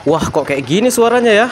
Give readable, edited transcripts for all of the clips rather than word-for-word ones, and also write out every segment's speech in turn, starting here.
Wah, kok kayak gini suaranya ya?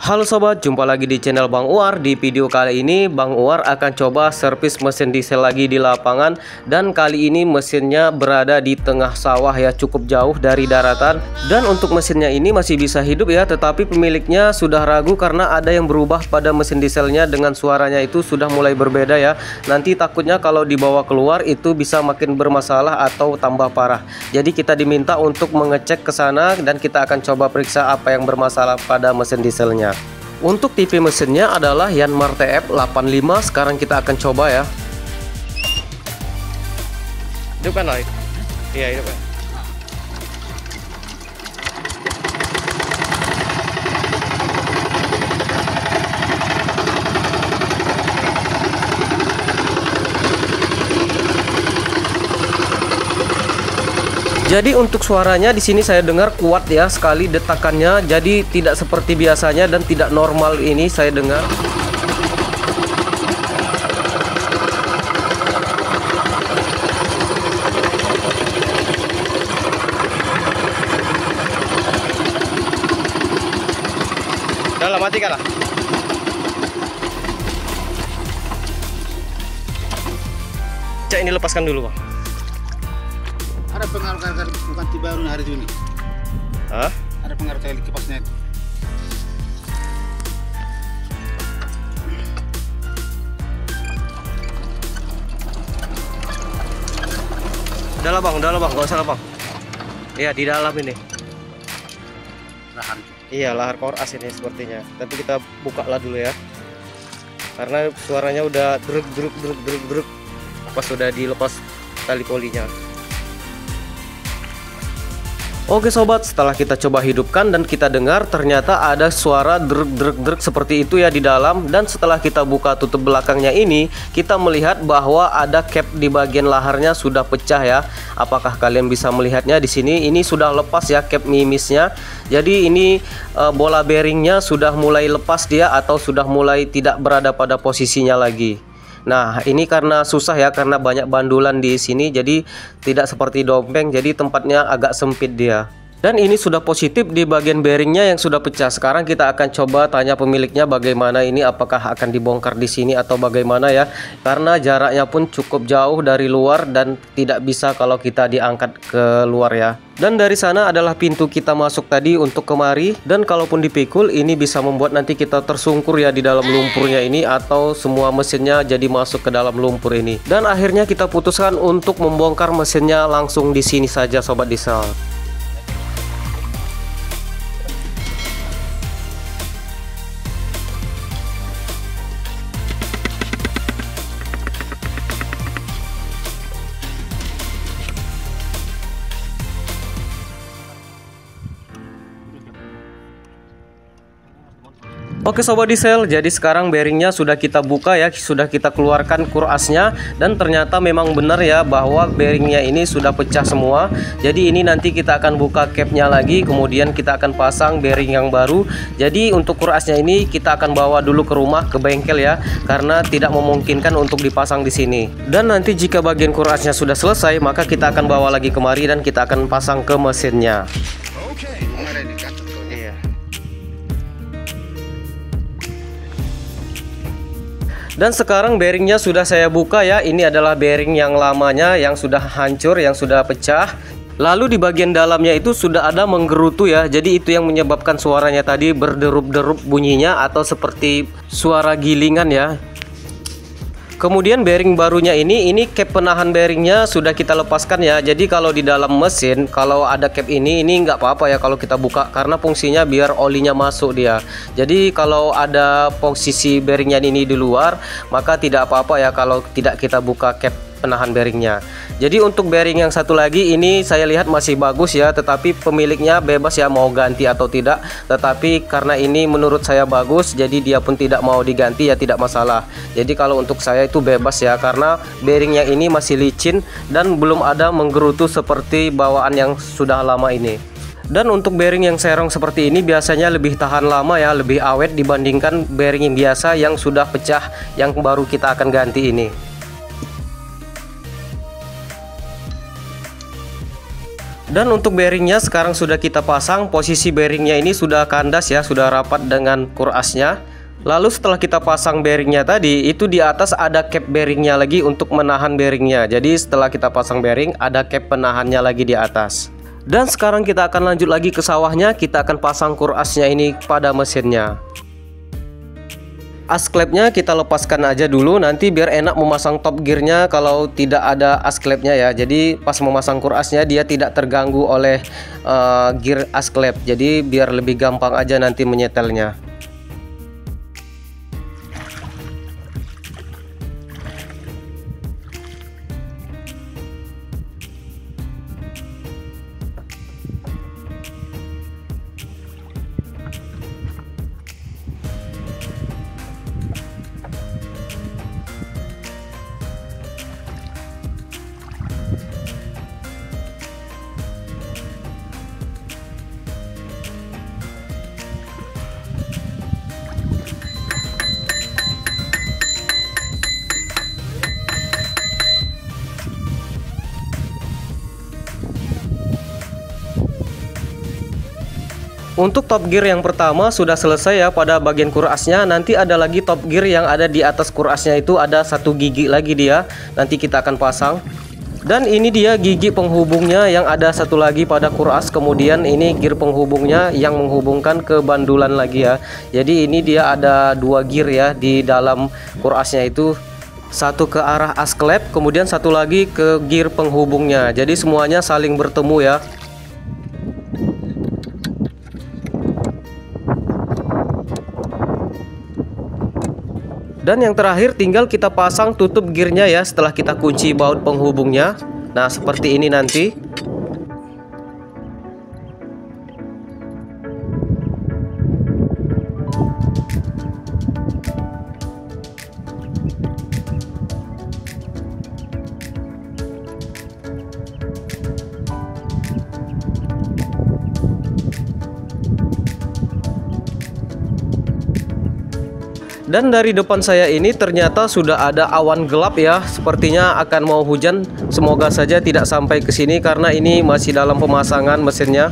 Halo sobat, jumpa lagi di channel Bang Uar. Di video kali ini Bang Uar akan coba servis mesin diesel lagi di lapangan. Dan kali ini mesinnya berada di tengah sawah ya, cukup jauh dari daratan. Dan untuk mesinnya ini masih bisa hidup ya, tetapi pemiliknya sudah ragu karena ada yang berubah pada mesin dieselnya. Dengan suaranya itu sudah mulai berbeda ya. Nanti takutnya kalau dibawa keluar itu bisa makin bermasalah atau tambah parah. Jadi kita diminta untuk mengecek ke sana dan kita akan coba periksa apa yang bermasalah pada mesin dieselnya. Untuk tipe mesinnya adalah Yanmar TF85. Sekarang kita akan coba ya. Hidupkan lah. Iya, hidupkan. Jadi untuk suaranya di sini saya dengar kuat ya sekali detakannya, jadi tidak seperti biasanya dan tidak normal ini saya dengar. Udah lah, matikan lah. Cek ini lepaskan dulu, Bang. Ada pengaruh ganti baru hari ini. Hah? Ada pengaruh kali kipasnya. Udah lah bang, gak usah lah bang. Iya di dalam ini. Lahar. Iya lahar kor as ini sepertinya. Tapi kita buka lah dulu ya. Karena suaranya udah druk. Pas sudah dilepas tali polinya. Oke sobat, setelah kita coba hidupkan dan kita dengar ternyata ada suara druk seperti itu ya di dalam. Dan setelah kita buka tutup belakangnya ini, kita melihat bahwa ada cap di bagian laharnya sudah pecah ya. Apakah kalian bisa melihatnya di sini? Ini sudah lepas ya cap mimisnya. Jadi ini bola bearingnya sudah mulai lepas dia atau sudah mulai tidak berada pada posisinya lagi. Nah ini karena susah ya, karena banyak bandulan di sini, jadi tidak seperti dompeng, jadi tempatnya agak sempit dia. Dan ini sudah positif di bagian bearingnya yang sudah pecah. Sekarang kita akan coba tanya pemiliknya bagaimana ini, apakah akan dibongkar di sini atau bagaimana ya. Karena jaraknya pun cukup jauh dari luar dan tidak bisa kalau kita diangkat ke luar ya. Dan dari sana adalah pintu kita masuk tadi untuk kemari. Dan kalaupun dipikul ini bisa membuat nanti kita tersungkur ya di dalam lumpurnya ini, atau semua mesinnya jadi masuk ke dalam lumpur ini. Dan akhirnya kita putuskan untuk membongkar mesinnya langsung di sini saja sobat diesel. Oke sobat diesel, jadi sekarang bearingnya sudah kita buka ya, sudah kita keluarkan kur asnya. Dan ternyata memang benar ya bahwa bearingnya ini sudah pecah semua. Jadi ini nanti kita akan buka capnya lagi, kemudian kita akan pasang bearing yang baru. Jadi untuk kur asnya ini kita akan bawa dulu ke rumah, ke bengkel ya, karena tidak memungkinkan untuk dipasang di sini. Dan nanti jika bagian kur asnya sudah selesai, maka kita akan bawa lagi kemari dan kita akan pasang ke mesinnya. Dan sekarang bearingnya sudah saya buka ya. Ini adalah bearing yang lamanya yang sudah hancur, yang sudah pecah. Lalu di bagian dalamnya itu sudah ada menggerutu ya. Jadi itu yang menyebabkan suaranya tadi berderup-derup bunyinya atau seperti suara gilingan ya. Kemudian bearing barunya ini cap penahan bearingnya sudah kita lepaskan ya. Jadi kalau di dalam mesin kalau ada cap ini nggak apa-apa ya kalau kita buka, karena fungsinya biar olinya masuk dia. Jadi kalau ada posisi bearingnya ini di luar, maka tidak apa-apa ya kalau tidak kita buka cap penahan bearingnya. Jadi untuk bearing yang satu lagi ini saya lihat masih bagus ya, tetapi pemiliknya bebas ya mau ganti atau tidak. Tetapi karena ini menurut saya bagus, jadi dia pun tidak mau diganti ya, tidak masalah. Jadi kalau untuk saya itu bebas ya, karena bearing yang ini masih licin dan belum ada menggerutu seperti bawaan yang sudah lama ini. Dan untuk bearing yang serong seperti ini biasanya lebih tahan lama ya, lebih awet dibandingkan bearing yang biasa yang sudah pecah, yang baru kita akan ganti ini. Dan untuk bearingnya sekarang sudah kita pasang. Posisi bearingnya ini sudah kandas ya, sudah rapat dengan kurasnya. Lalu setelah kita pasang bearingnya tadi, itu di atas ada cap bearingnya lagi untuk menahan bearingnya. Jadi setelah kita pasang bearing, ada cap penahannya lagi di atas. Dan sekarang kita akan lanjut lagi ke sawahnya. Kita akan pasang kurasnya ini pada mesinnya. As klepnya kita lepaskan aja dulu, nanti biar enak memasang top gearnya kalau tidak ada as klepnya ya. Jadi pas memasang kurasnya dia tidak terganggu oleh gear as klep. Jadi biar lebih gampang aja nanti menyetelnya. Untuk top gear yang pertama sudah selesai ya pada bagian kurasnya. Nanti ada lagi top gear yang ada di atas kurasnya, itu ada satu gigi lagi dia. Nanti kita akan pasang. Dan ini dia gigi penghubungnya yang ada satu lagi pada kuras. Kemudian ini gear penghubungnya yang menghubungkan ke bandulan lagi ya. Jadi ini dia ada dua gear ya di dalam kurasnya itu. Satu ke arah as klep, kemudian satu lagi ke gear penghubungnya. Jadi semuanya saling bertemu ya. Dan yang terakhir tinggal kita pasang tutup gearnya ya setelah kita kunci baut penghubungnya. Nah seperti ini nanti. Dan dari depan saya ini ternyata sudah ada awan gelap ya. Sepertinya akan mau hujan. Semoga saja tidak sampai ke sini karena ini masih dalam pemasangan mesinnya.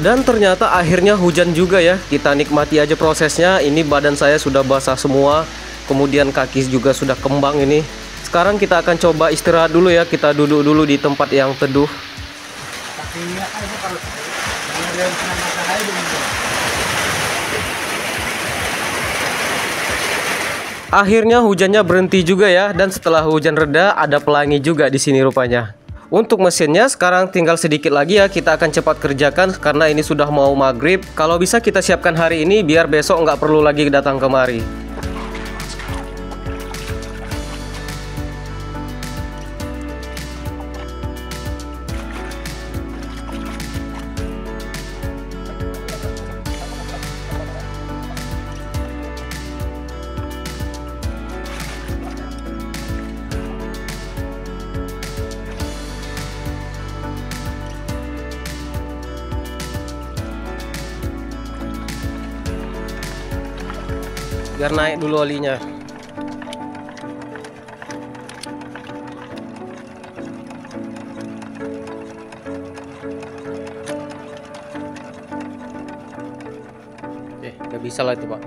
Dan ternyata akhirnya hujan juga ya. Kita nikmati aja prosesnya. Ini badan saya sudah basah semua. Kemudian kaki juga sudah kembang ini. Sekarang kita akan coba istirahat dulu ya. Kita duduk dulu di tempat yang teduh. Akhirnya hujannya berhenti juga ya. Dan setelah hujan reda ada pelangi juga di sini rupanya. Untuk mesinnya sekarang tinggal sedikit lagi ya, kita akan cepat kerjakan karena ini sudah mau maghrib. Kalau bisa kita siapkan hari ini biar besok nggak perlu lagi datang kemari. Biar naik dulu olinya. Oke, nggak bisa lah itu Pak.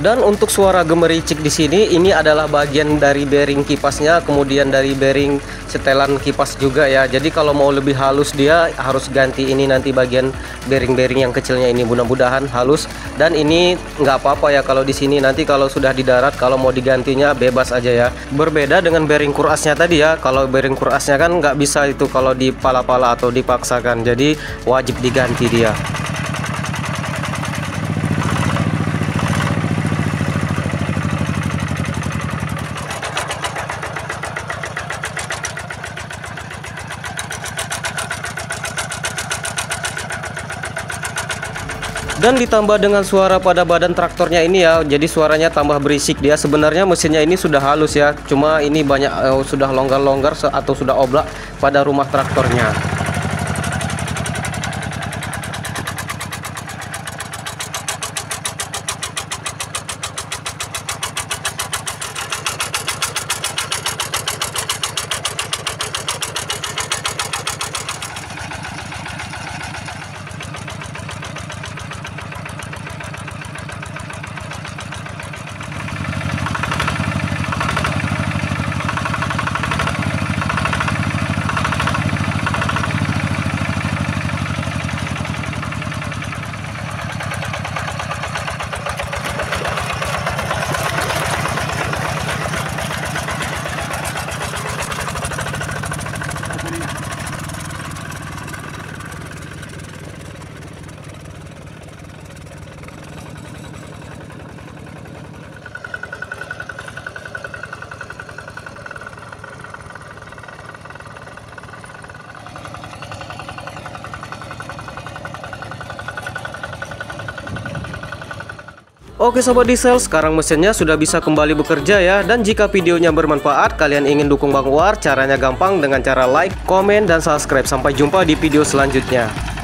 Dan untuk suara gemericik di sini, ini adalah bagian dari bearing kipasnya, kemudian dari bearing setelan kipas juga ya. Jadi kalau mau lebih halus dia harus ganti ini nanti bagian bearing-bearing yang kecilnya ini, mudah-mudahan halus. Dan ini nggak apa-apa ya kalau di sini, nanti kalau sudah di darat kalau mau digantinya bebas aja ya. Berbeda dengan bearing kurasnya tadi ya. Kalau bearing kurasnya kan nggak bisa itu kalau di pala-pala atau dipaksakan, jadi wajib diganti dia. Dan ditambah dengan suara pada badan traktornya ini ya, jadi suaranya tambah berisik dia. Sebenarnya mesinnya ini sudah halus ya, cuma ini banyak sudah longgar-longgar atau sudah oblak pada rumah traktornya. Oke sobat diesel, sekarang mesinnya sudah bisa kembali bekerja ya. Dan jika videonya bermanfaat, kalian ingin dukung Bang Uar, caranya gampang dengan cara like, komen, dan subscribe. Sampai jumpa di video selanjutnya.